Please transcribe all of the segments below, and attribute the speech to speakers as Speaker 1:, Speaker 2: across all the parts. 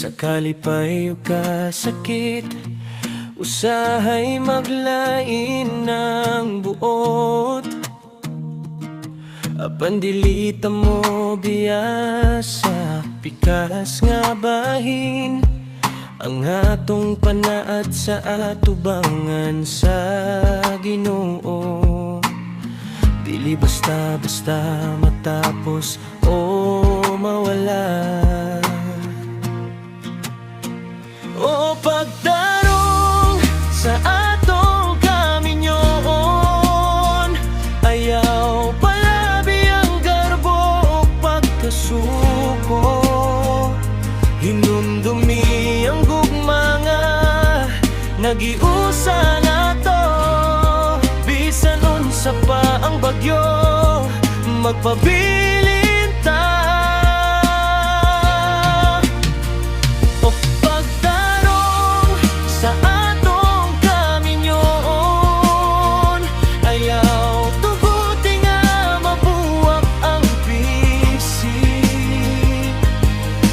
Speaker 1: sakali pa'y kasakit, usahay maglain ng buot. Apan dilita mo biyasa, pikas nga bahin ang atong panaad sa atubangan sa Ginoo. Dili basta-basta matapos o mawala. O pagtarong sa atong kaminyoon, ayaw palabi ang garbo o pagkasuko. Hinumdumi ang gugma nga nagiusa na to. Bisan unsa pa ang bagyo, magpabilin ta. O pagtarong sa atong kaminyoon, ayaw tuguti nga mabuwak ang bisig.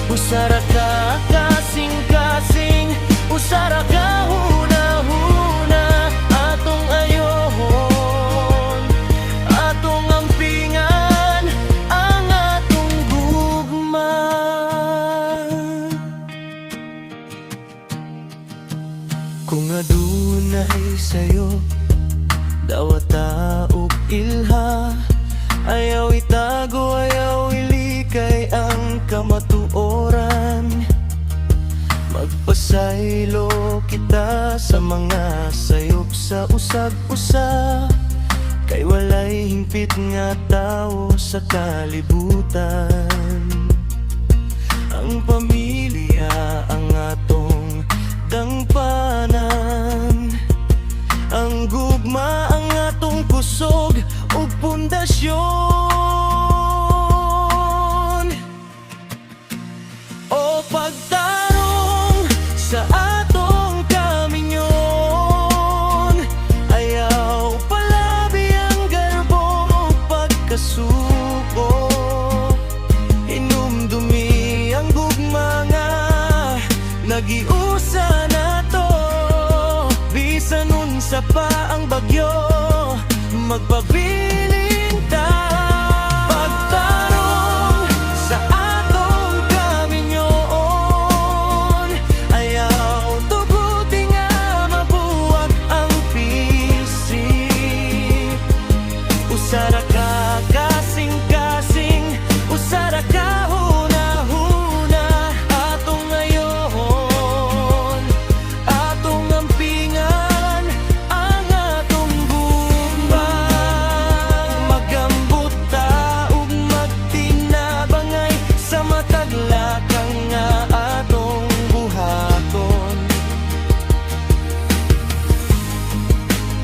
Speaker 1: Usara ka kasing-kasing, usara ka huna-huna. Atong ayohon, atong ampingan ang atong gugma. Kung adunay sayo dawata ug ilha, ayaw itago, ayaw ilikay ang kamatuoran. Magpasaylo kita sa mga sayop sa usag-usa, kay walay hingpit nga tao sa kalibutan. Ang pamilya ang atong dangpanan, ang gugma ang atong kusog ug pundasyon. O pagtarong sa atong kaminyoon, ayaw palabi ang garbo o pagkasuko. Hinumdumi ang gugma nga nagiusa na to. Bisan unsa pa ang bagyo, magpabilin ta. Pagtarong sa atong kaminyoon, ayaw tuguti nga mabuwag ang pisik. Usara ka kasing-kasing, usara ka huna-huna. Atong ayohon, atong ampingan ang atong gugma. Magambot ta ug magtinabangay sa matag lakang nga atong buhaton.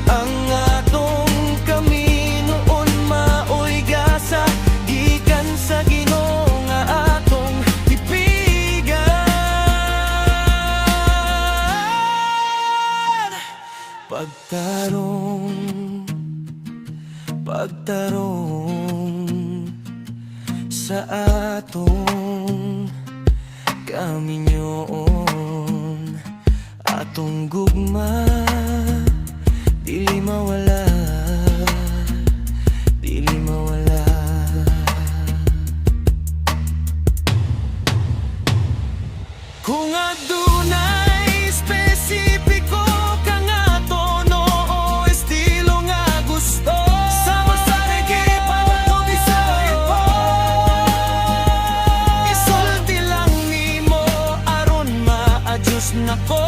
Speaker 1: Ang atong kaminuon maoy gasa gikan sa Ginoo nga atong ipigan. Pagtarong sa atong kaminyoon, atong gugma dili mawala, dili mawala. Kung adunay espesipiko ka nga tono o estilo nga gusto, sama sa nagipan o bisayo po, isulti lang nimo aron ma-adjust na ko.